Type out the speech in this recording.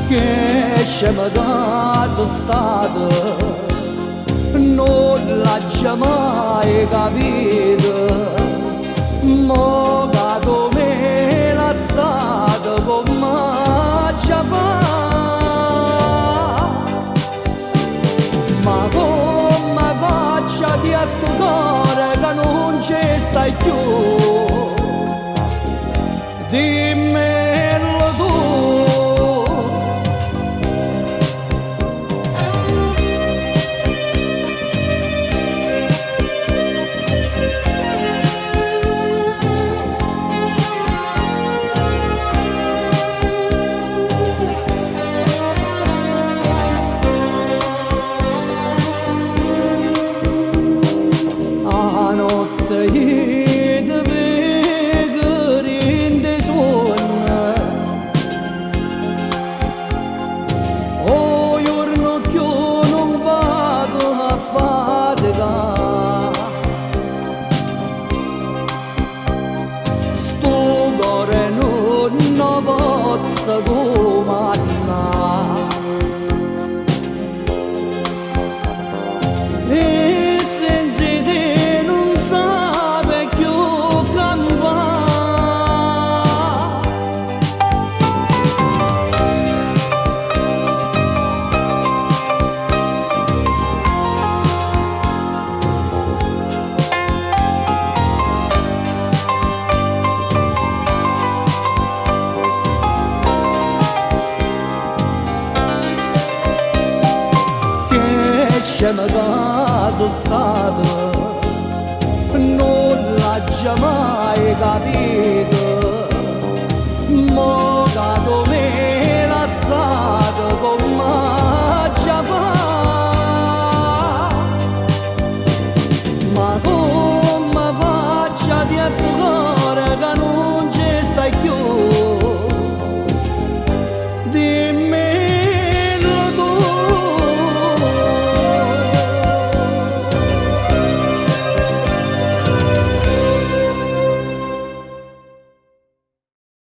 che scema da sono stato, non l'ha già mai capito, mo che me lasciato come già fa, ma come faccio di a sto cuore che non ci stai più, dimmelo tu. E senza te non sape più campare, scema da sono stato, non l'ha già mai capito,